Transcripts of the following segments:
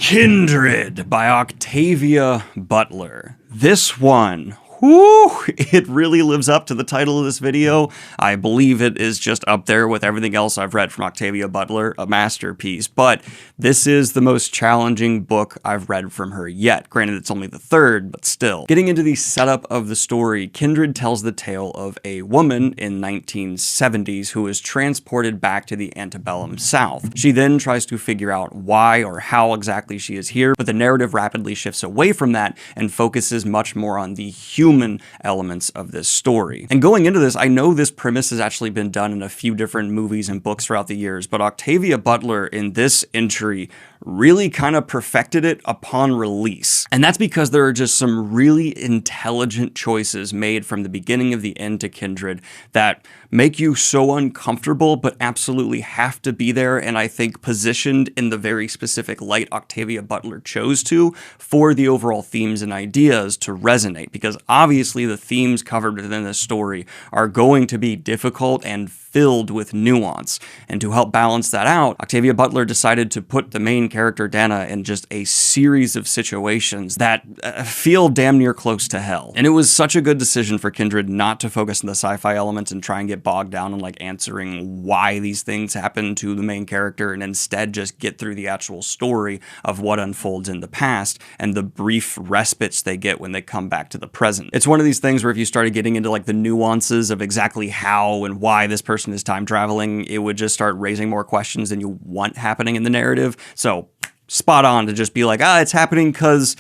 Kindred by Octavia Butler. This one, whew, it really lives up to the title of this video. I believe it is just up there with everything else I've read from Octavia Butler, a masterpiece, but this is the most challenging book I've read from her yet. Granted, it's only the third, but still. Getting into the setup of the story, Kindred tells the tale of a woman in 1970s who is transported back to the antebellum South. She then tries to figure out why or how exactly she is here, but the narrative rapidly shifts away from that and focuses much more on the human elements of this story. And going into this, I know this premise has actually been done in a few different movies and books throughout the years, but Octavia Butler in this entry really kind of perfected it upon release. And that's because there are just some really intelligent choices made from the beginning of the end to Kindred that make you so uncomfortable, but absolutely have to be there, and I think positioned in the very specific light Octavia Butler chose to for the overall themes and ideas to resonate, because obviously the themes covered within this story are going to be difficult and filled with nuance. And to help balance that out, Octavia Butler decided to put the main character Dana in just a series of situations that feel damn near close to hell. And it was such a good decision for Kindred not to focus on the sci-fi elements and try and get bogged down in like answering why these things happen to the main character, and instead just get through the actual story of what unfolds in the past and the brief respites they get when they come back to the present. It's one of these things where if you started getting into like the nuances of exactly how and why this person is time traveling, it would just start raising more questions than you want happening in the narrative. So spot on to just be like, it's happening because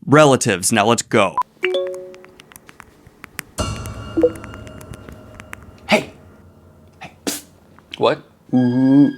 relatives. Now let's go. Hey. What? Ooh,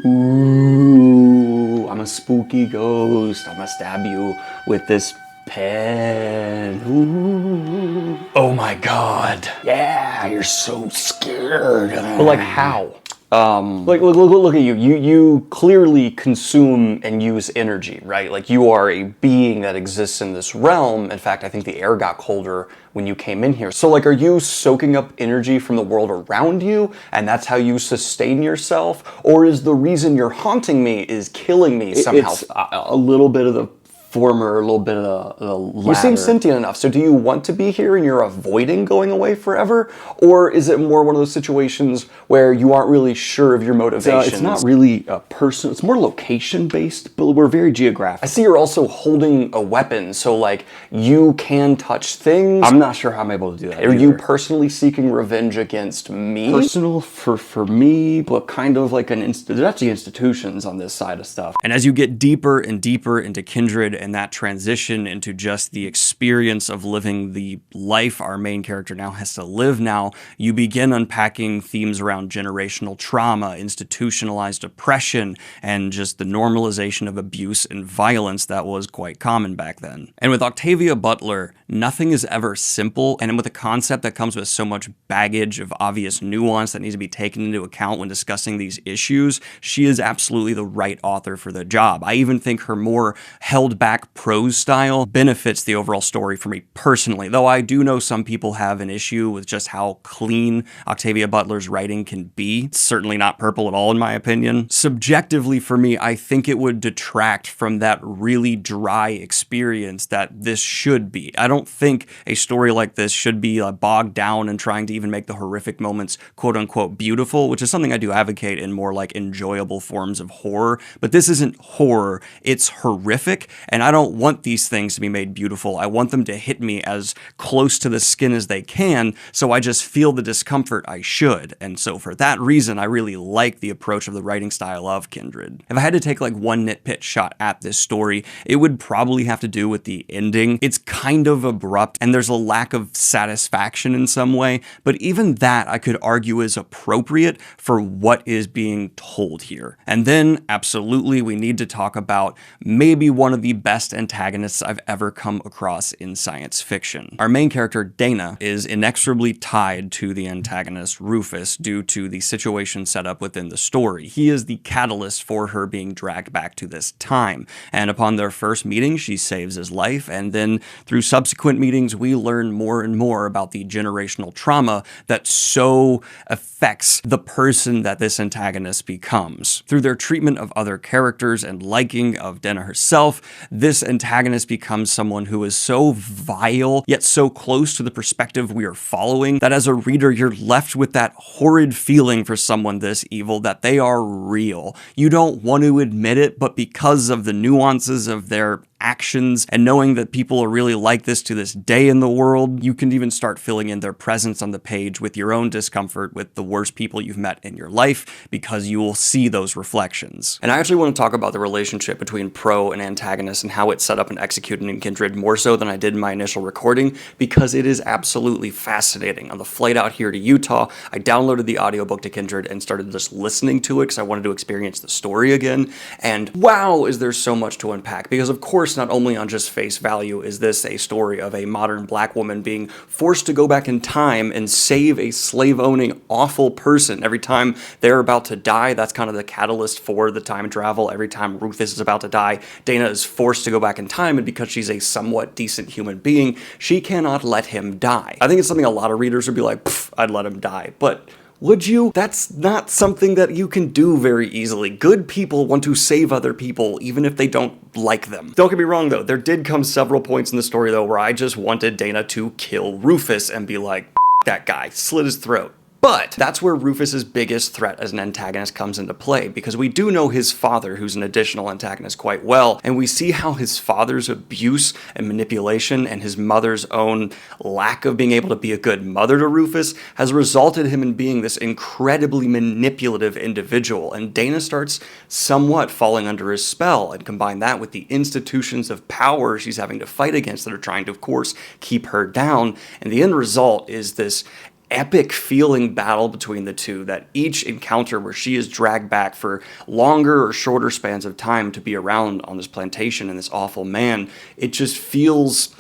I'm a spooky ghost. I'm gonna stab you with this pen. Ooh. Oh my god. Yeah, you're so scared. But like how? Like look at you. You clearly consume and use energy, right? Like you are a being that exists in this realm. In fact, I think the air got colder when you came in here. So like, are you soaking up energy from the world around you and that's how you sustain yourself? Or is the reason you're haunting me is killing me somehow? It's a little bit of the former, a little bit of the latter. You seem sentient enough, so do you want to be here and you're avoiding going away forever? Or is it more one of those situations where you aren't really sure of your motivations? It's not really a person, it's more location-based, but we're very geographic. I see you're also holding a weapon, so like, you can touch things. I'm not sure how I'm able to do that. Are you personally seeking revenge against me? Personal for me, but kind of like there's actually institutions on this side of stuff. And as you get deeper and deeper into Kindred, and that transition into just the experience of living the life our main character now has to live now, you begin unpacking themes around generational trauma, institutionalized oppression, and just the normalization of abuse and violence that was quite common back then. And with Octavia Butler, nothing is ever simple, and with a concept that comes with so much baggage of obvious nuance that needs to be taken into account when discussing these issues, she is absolutely the right author for the job. I even think her more held back prose style benefits the overall story for me personally, though I do know some people have an issue with just how clean Octavia Butler's writing can be. It's certainly not purple at all in my opinion. Subjectively for me, I think it would detract from that really dry experience that this should be. I don't think a story like this should be bogged down and trying to even make the horrific moments quote unquote beautiful, which is something I do advocate in more like enjoyable forms of horror, but this isn't horror, it's horrific. And I don't want these things to be made beautiful. I want them to hit me as close to the skin as they can, so I just feel the discomfort I should. And so for that reason, I really like the approach of the writing style of Kindred. If I had to take like one nitpick shot at this story, it would probably have to do with the ending. It's kind of abrupt, and there's a lack of satisfaction in some way, but even that I could argue is appropriate for what is being told here. And then, absolutely, we need to talk about maybe one of the best antagonists I've ever come across in science fiction. Our main character, Dana, is inexorably tied to the antagonist, Rufus, due to the situation set up within the story. He is the catalyst for her being dragged back to this time, and upon their first meeting, she saves his life, and then through subsequent meetings, we learn more and more about the generational trauma that so affects the person that this antagonist becomes. Through their treatment of other characters and liking of Dana herself, this antagonist becomes someone who is so vile, yet so close to the perspective we are following, that as a reader, you're left with that horrid feeling for someone this evil, that they are real. You don't want to admit it, but because of the nuances of their actions and knowing that people are really like this to this day in the world, you can even start filling in their presence on the page with your own discomfort with the worst people you've met in your life, because you will see those reflections. And I actually want to talk about the relationship between pro and antagonist and how it's set up and executed in Kindred more so than I did in my initial recording, because it is absolutely fascinating. On the flight out here to Utah, I downloaded the audiobook to Kindred and started just listening to it because I wanted to experience the story again, and wow, is there so much to unpack, because of course not only on just face value is this a story of a modern black woman being forced to go back in time and save a slave-owning awful person. Every time they're about to die, that's kind of the catalyst for the time travel. Every time Rufus is about to die, Dana is forced to go back in time, and because she's a somewhat decent human being, she cannot let him die. I think it's something a lot of readers would be like, I'd let him die, but would you? That's not something that you can do very easily. Good people want to save other people, even if they don't like them. Don't get me wrong, though. There did come several points in the story, though, where I just wanted Dana to kill Rufus and be like, that guy, slit his throat. But that's where Rufus's biggest threat as an antagonist comes into play, because we do know his father, who's an additional antagonist, quite well, and we see how his father's abuse and manipulation and his mother's own lack of being able to be a good mother to Rufus has resulted him in being this incredibly manipulative individual, and Dana starts somewhat falling under his spell, and combine that with the institutions of power she's having to fight against that are trying to, of course, keep her down, and the end result is this epic feeling battle between the two, that each encounter where she is dragged back for longer or shorter spans of time to be around on this plantation and this awful man, it just feels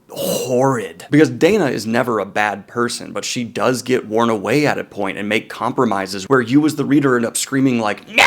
horrid. Because Dana is never a bad person, but she does get worn away at a point and make compromises where you as the reader end up screaming like, no!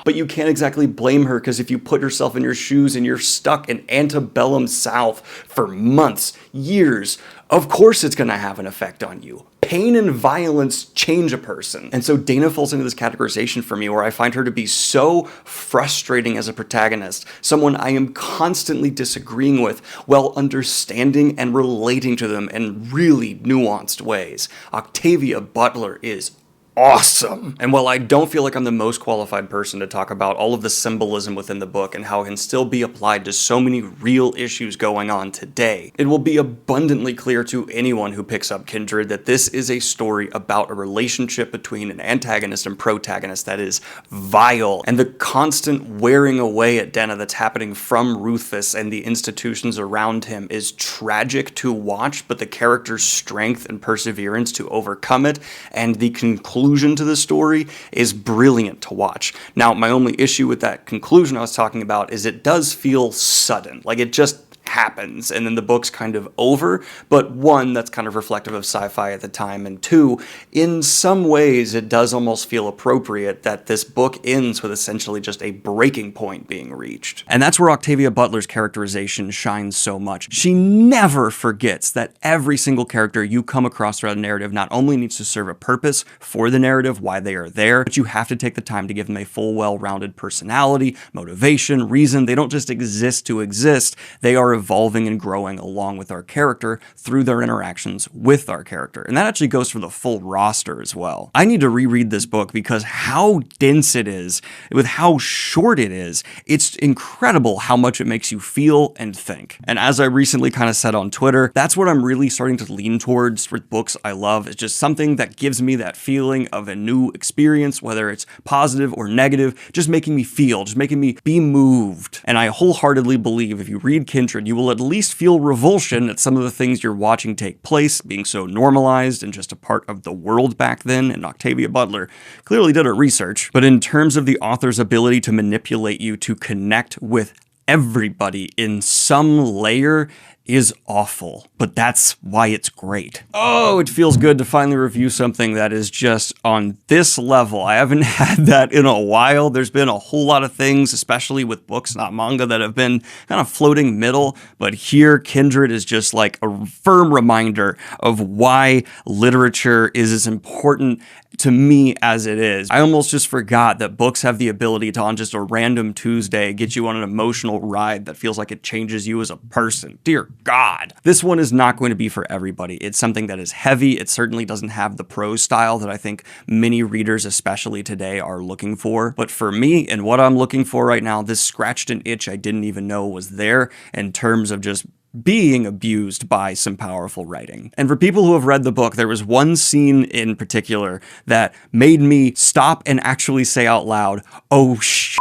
But you can't exactly blame her, because if you put yourself in your shoes and you're stuck in antebellum South for months, years, of course it's going to have an effect on you. Pain and violence change a person. And so Dana falls into this categorization for me, where I find her to be so frustrating as a protagonist, someone I am constantly disagreeing with while understanding and relating to them in really nuanced ways. Octavia Butler is awesome. And while I don't feel like I'm the most qualified person to talk about all of the symbolism within the book and how it can still be applied to so many real issues going on today, it will be abundantly clear to anyone who picks up Kindred that this is a story about a relationship between an antagonist and protagonist that is vile, and the constant wearing away at Dana that's happening from Rufus and the institutions around him is tragic to watch, but the character's strength and perseverance to overcome it and the conclusion to the story is brilliant to watch. Now, my only issue with that conclusion I was talking about is it does feel sudden. Like, it just happens and then the book's kind of over, but one, that's kind of reflective of sci-fi at the time, and two, in some ways it does almost feel appropriate that this book ends with essentially just a breaking point being reached. And that's where Octavia Butler's characterization shines so much. She never forgets that every single character you come across throughout a narrative not only needs to serve a purpose for the narrative, why they are there, but you have to take the time to give them a full, well-rounded personality, motivation, reason. They don't just exist to exist, they are evolving and growing along with our character through their interactions with our character. And that actually goes for the full roster as well. I need to reread this book because how dense it is, with how short it is, it's incredible how much it makes you feel and think. And as I recently kind of said on Twitter, that's what I'm really starting to lean towards with books I love. It's just something that gives me that feeling of a new experience, whether it's positive or negative, just making me feel, just making me be moved. And I wholeheartedly believe if you read Kindred, you will at least feel revulsion at some of the things you're watching take place, being so normalized and just a part of the world back then, and Octavia Butler clearly did her research. But in terms of the author's ability to manipulate you to connect with everybody in some layer, is awful, but that's why it's great. Oh, it feels good to finally review something that is just on this level. I haven't had that in a while. There's been a whole lot of things, especially with books, not manga, that have been kind of floating middle, but here Kindred is just like a firm reminder of why literature is as important to me as it is. I almost just forgot that books have the ability to, on just a random Tuesday, get you on an emotional ride that feels like it changes you as a person. Dear God. This one is not going to be for everybody. It's something that is heavy. It certainly doesn't have the prose style that I think many readers, especially today, are looking for. But for me and what I'm looking for right now, this scratched an itch I didn't even know was there in terms of just being abused by some powerful writing. And for people who have read the book, there was one scene in particular that made me stop and actually say out loud, "Oh shit."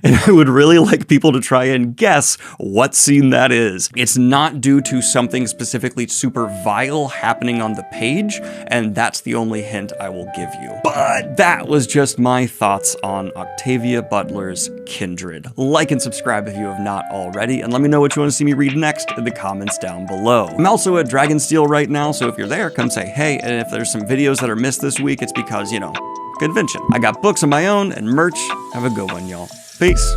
And I would really like people to try and guess what scene that is. It's not due to something specifically super vile happening on the page, and that's the only hint I will give you. But that was just my thoughts on Octavia Butler's Kindred. Like and subscribe if you have not already, and let me know what you want to see me read next in the comments down below. I'm also at Dragonsteel right now, so if you're there, come say hey, and if there's some videos that are missed this week, it's because, you know, convention. I got books of my own and merch. Have a good one, y'all. Peace.